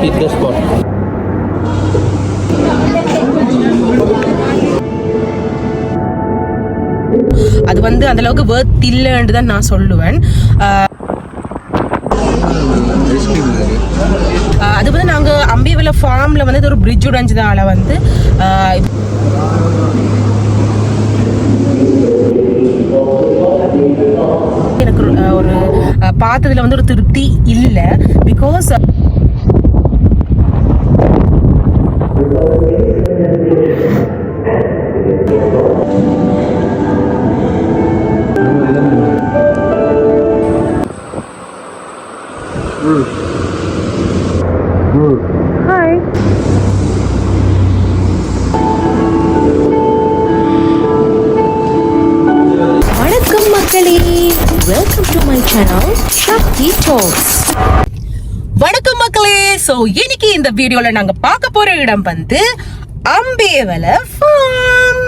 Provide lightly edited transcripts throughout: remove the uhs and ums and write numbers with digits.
hit the spot. அது வந்து அந்த அளவுக்கு வர்த் இல்லைன்னு தான் நான் சொல்லுவேன். அது வந்து நாங்கள் அம்பிவெல ஃபார்மில் வந்து ஒரு பிரிட்ஜ் உடைஞ்சதால வந்து எனக்கு ஒரு பார்த்ததுல வந்து ஒரு திருப்தி இல்லை. பிகாஸ் ஹாய், வணக்கம் மக்களே, welcome to my channel Sakthi talks. வணக்கம் மக்களே. ஸோ இன்னைக்கு இந்த வீடியோல நாங்க பார்க்க போற இடம் வந்து அம்பேவல ஃபார்ம்.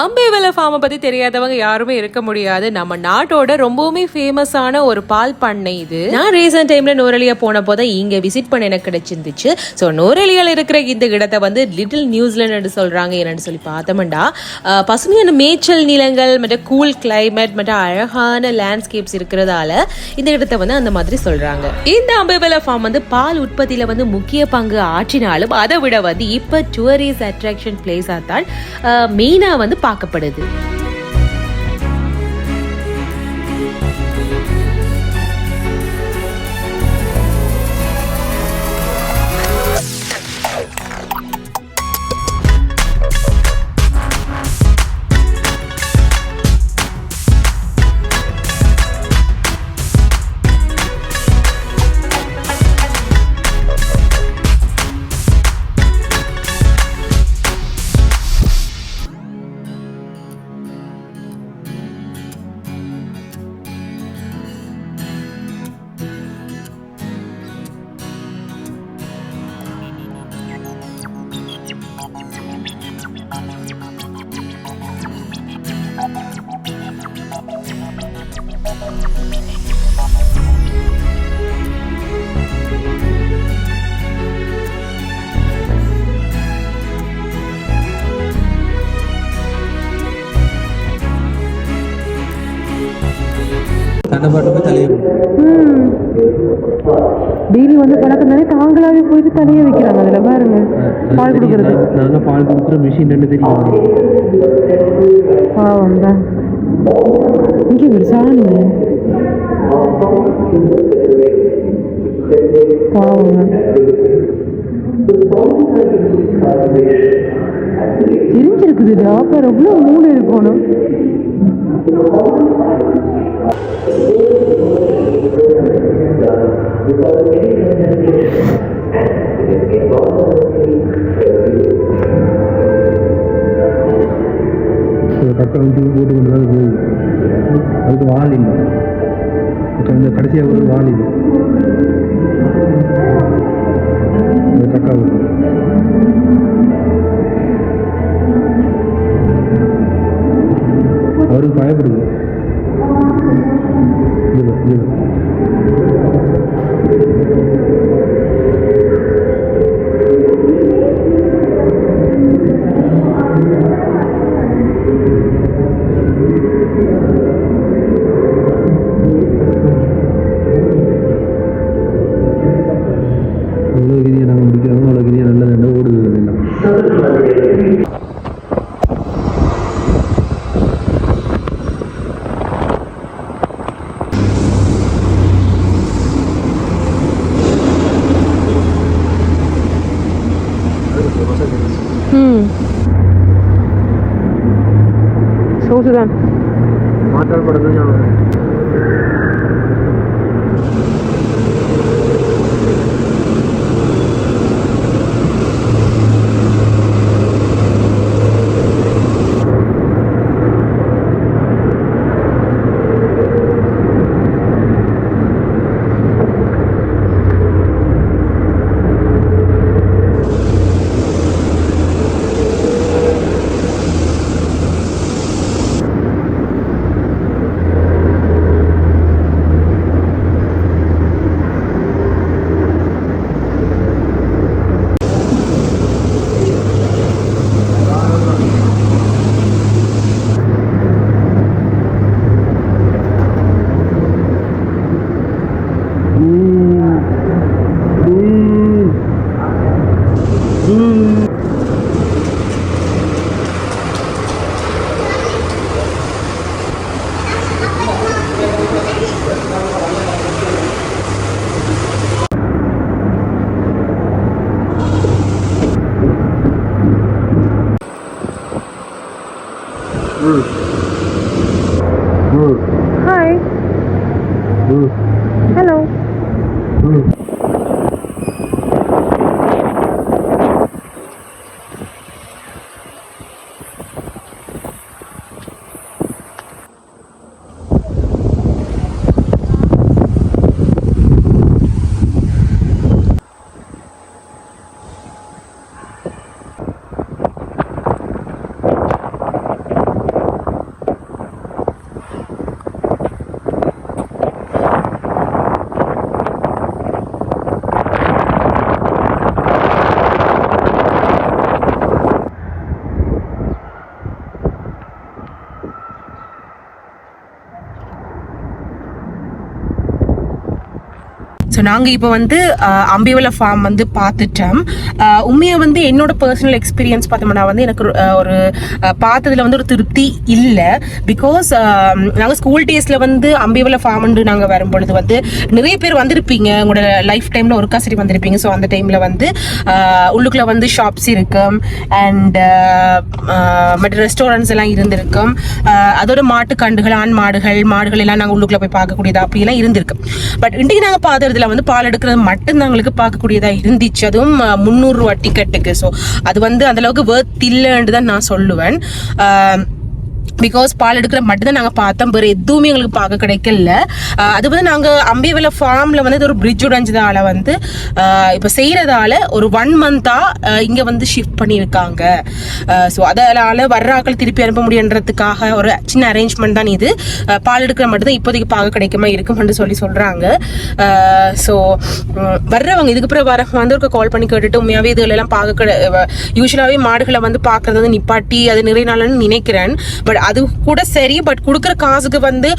அம்பேவல ஃபார்மை பற்றி தெரியாதவங்க யாருமே இருக்க முடியாது. நம்ம நாட்டோட ரொம்பவுமே ஃபேமஸான ஒரு பால் பண்ணை இது. நான் ரீசெண்ட் டைம்ல நோரெலியா போன போது இங்க விசிட் பண்ண எனக்கு கிடைச்சிருந்துச்சு. ஸோ நோரெலியால இருக்கிற இந்த இடத்தை வந்து லிட்டில் நியூசிலாந்து சொல்றாங்க. என்னன்னு சொல்லி பார்த்தோம்னா பசுமையான மேய்ச்சல் நிலங்கள் மற்றும் கூல் கிளைமேட் மற்றும் அழகான லேண்ட்ஸ்கேப்ஸ் இருக்கிறதால இந்த இடத்தை வந்து அந்த மாதிரி சொல்றாங்க. இந்த அம்பேவல ஃபார்ம் வந்து பால் உற்பத்தியில வந்து முக்கிய பங்கு ஆற்றினாலும் அதை விட வந்து இப்ப டூரிஸ்ட் அட்ராக்ஷன் பிளேஸா தான் மெயினா வந்து பார்க்கப்படுது. டெய்லி வந்து பழக்கம் தானே, தாங்களாவே போயிட்டு தனியாக வைக்கிறாங்க. அதில் பாருங்க பால் கொடுக்குறது. நாங்கள் பால் கொடுக்குற மிஷின் ரெண்டு தெரியும். பாவம் தான் இங்கே ஒரு சாணி பாவங்க தெரிஞ்சிருக்குது. டாக்டர் எவ்வளோ மூணு இருக்கணும். கட்டை வந்து போட்டு கொண்டு தான் போகுது. அதுக்கு வால் இல்லை. இந்த கடைசியாக ஒரு வால் இது தக்கா அவருக்கு பயப்படுது. எவ்வளோ கிரியை நாங்கள் முடிக்கிறோமோ அவ்வளோ கிரியை நல்ல நல்ல ஓடுது. எல்லாம் சோசுதான் மாற்றால் படம் தான். ஹாய் ஹலோ ஸோ நாங்கள் இப்போ வந்து அம்பிவல ஃபார்ம் வந்து பார்த்துட்டோம். உண்மையை வந்து என்னோட பர்சனல் எக்ஸ்பீரியன்ஸ் பார்த்தோம்னா வந்து எனக்கு ஒரு பார்த்ததுல வந்து ஒரு திருப்தி இல்லை. பிகாஸ் நாங்கள் ஸ்கூல் டேஸில் வந்து அம்பிவல ஃபார்ம்னு நாங்கள் வரும்பொழுது வந்து நிறைய பேர் வந்திருப்பீங்க, உங்களோட லைஃப் டைமில் ஒருக்கா சரி வந்திருப்பீங்க. ஸோ அந்த டைமில் வந்து உள்ளுக்குள்ள வந்து ஷாப்ஸ் இருக்கும் அண்ட் மற்ற ரெஸ்டாரண்ட்ஸ் எல்லாம் இருந்திருக்கும். அதோட மாட்டுக்கண்டுகள், ஆண் மாடுகள் எல்லாம் நாங்கள் உள்ளுக்குள்ள போய் பார்க்கக்கூடியதா அப்படியெல்லாம் இருந்திருக்கு. பட் இன்றைக்கு நாங்கள் பார்த்துறதுல வந்து பால் எடுக்கிறது மட்டும் எங்களுக்கு பார்க்கக்கூடியதா இருந்துச்சு. அதுவும் 300 ரூபா டிக்கெட்டுக்கு. ஸோ அது வந்து அந்த அளவுக்கு வேர்த் இல்லைன்னு தான் நான் சொல்லுவேன். பிகாஸ் பால் எடுக்கிற மட்டும் தான் நாங்கள் பார்த்தோம், வேறு எதுவுமே எங்களுக்கு பார்க்க கிடைக்கல. அது வந்து நாங்கள் அம்பிவல ஃபார்மில் வந்து ஒரு பிரிட்ஜ் உடைஞ்சதால வந்து இப்போ செய்கிறதால ஒரு 1 மந்தாக இங்கே வந்து ஷிஃப்ட் பண்ணியிருக்காங்க. ஸோ அதனால் வர்றாக்கள் திருப்பி அனுப்ப முடியுன்றதுக்காக ஒரு சின்ன அரேஞ்ச்மெண்ட் தான் இது. பால் எடுக்கிற மட்டும் தான் இப்போதைக்கு பார்க்க கிடைக்குமா இருக்கும்னு சொல்கிறாங்க. ஸோ வர்றவங்க இதுக்கப்புறம் வந்து ஒரு கால் பண்ணி கேட்டுட்டு உண்மையாகவே இதுகளெல்லாம் பார்க்க யூஸ்வலாகவே மாடுகளை வந்து பார்க்குறது வந்து நிப்பாட்டி அது நிறைய நாள்னு நினைக்கிறேன். பட் அது கூட சரி, பட் கொடுக்குற காசுக்கு வந்து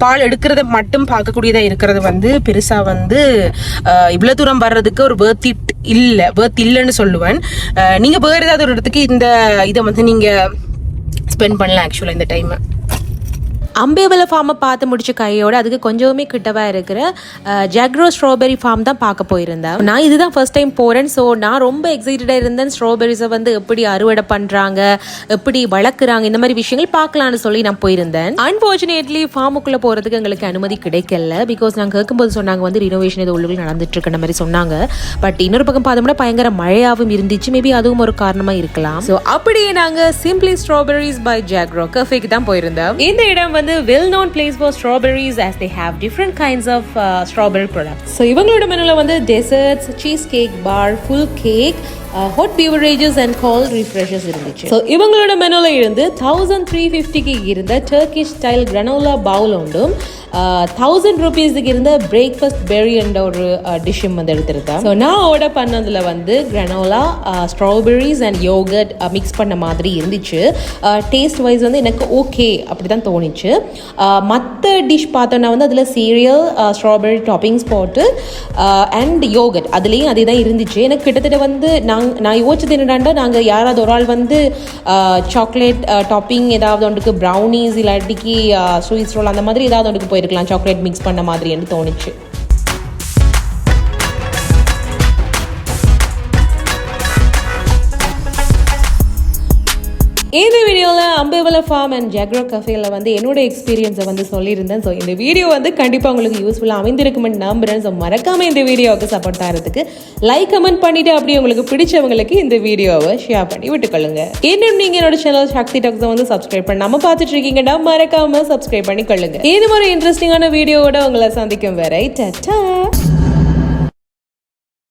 பால் எடுக்கிறத மட்டும் பார்க்கக்கூடியதா இருக்கிறது வந்து பெருசா வந்து இவ்வளவு தூரம் வர்றதுக்கு ஒரு வேர்த் இல்லைன்னு சொல்லுவேன். நீங்க வேற ஏதாவது ஒரு இடத்துக்கு இந்த இதை வந்து நீங்க ஸ்பெண்ட் பண்ணலாம் ஆக்சுவலா இந்த டைம். அம்பிவல ஃபார்மை பார்த்து முடிச்ச கையோட அதுக்கு கொஞ்சமே கிட்டவா இருக்கிற ஜாக்ரோ ஸ்ட்ராபெரி ஃபார்ம் தான் பார்க்க போயிருந்தேன். நான் இதுதான் ஃபர்ஸ்ட் டைம் போறேன். ஸோ நான் ரொம்ப எக்ஸைட்டடாக இருந்தேன். ஸ்ட்ராபெரிஸை வந்து எப்படி அறுவடை பண்றாங்க, எப்படி வளர்க்குறாங்க, இந்த மாதிரி விஷயங்கள் பார்க்கலான்னு சொல்லி நான் போயிருந்தேன். அன்பார்ச்சுனேட்லி ஃபார்முக்குள்ள போறதுக்கு எங்களுக்கு அனுமதி கிடைக்கல. பிகாஸ் நாங்கள் கேட்கும்போது சொன்னாங்க வந்து ரினோவேஷன் இது உள்ளுக்குள்ள நடந்துட்டு இருக்கிற மாதிரி சொன்னாங்க. பட் இன்னொரு பக்கம் பார்த்தோம்னா பயங்கர மழையாகவும் இருந்துச்சு. மேபி அதுவும் ஒரு காரணமா இருக்கலாம். ஸோ அப்படியே நாங்கள் சிம்பிளி ஸ்ட்ராபெரிஸ் பை ஜாக்ரோ கஃபேக்கு தான் போயிருந்தோம். இந்த இடம் வந்து well-known place for strawberries as they have different kinds of strawberry products. So இவங்களோட மெனுல வந்து desserts, cheesecake bar, full cake, hot beverages and cold refreshers இருந்துச்சு. ஸோ இவங்களோட மெனுல இருந்து 1350க்கு இருந்த டர்க்கிஷ் ஸ்டைல் கிரனோலா பவுல் உண்டும் 1000 ரூபீஸ்க்கு இருந்த பிரேக்ஃபாஸ்ட் பெரி என்ற ஒரு டிஷ்ஷும் வந்து எடுத்திருக்கேன். ஸோ நான் ஆர்டர் பண்ணதுல வந்து granola, strawberries and yoghurt mix பண்ண மாதிரி இருந்துச்சு. டேஸ்ட் வைஸ் வந்து எனக்கு ஓகே அப்படி தான் தோணுச்சு. மற்ற டிஷ் பார்த்தோன்னா வந்து அதில் சீரியல், ஸ்ட்ராபெரி டாப்பிங்ஸ் போட்டு அண்ட் யோகர்ட் அதுலேயும் அதே தான் இருந்துச்சு. எனக்கு கிட்டத்தட்ட வந்து நான் யோசிச்சது என்னடாண்டா, நாங்கள் யாராவது ஒரு ஆள் வந்து சாக்லேட் டாப்பிங் ஏதாவது ஒன்றுக்கு ப்ரௌனிஸ் இல்லாட்டிக்கு ஸ்வீட் ரோல் அந்த மாதிரி ஏதாவது ஒன்றுக்கு போயிருக்கலாம், சாக்லேட் மிக்ஸ் பண்ண மாதிரி என்று தோணுச்சு. இந்த வீடியோவில் அம்பிவல ஃபார்ம் அண்ட் ஜாக்ரோ கஃபேல வந்து என்னோட எக்ஸ்பீரியன்ஸை வந்து சொல்லியிருந்தேன். ஸோ இந்த வீடியோ வந்து கண்டிப்பாக உங்களுக்கு யூஸ்ஃபுல்லாக அமைந்திருக்குமென்னு நம்புறேன். ஸோ மறக்காமல் இந்த வீடியோவுக்கு சப்போர்ட் தரதுக்கு லைக் கமெண்ட் பண்ணிவிட்டு அப்படியே உங்களுக்கு பிடிச்சவங்களுக்கு இந்த வீடியோவை ஷேர் பண்ணி விட்டுக்கொள்ளுங்க. இன்னும் நீங்கள் என்னோட சேனல் சக்தி டாக்ஸை வந்து சப்ஸ்கிரைப் பண்ணாமல் பார்த்துட்டு இருக்கீங்கன்னா மறக்காமல் சப்ஸ்கிரைப் பண்ணி கொள்ளுங்க. இது மாதிரி இன்ட்ரெஸ்டிங்கான வீடியோவோட உங்களை சந்திக்கும் வரை டாடா.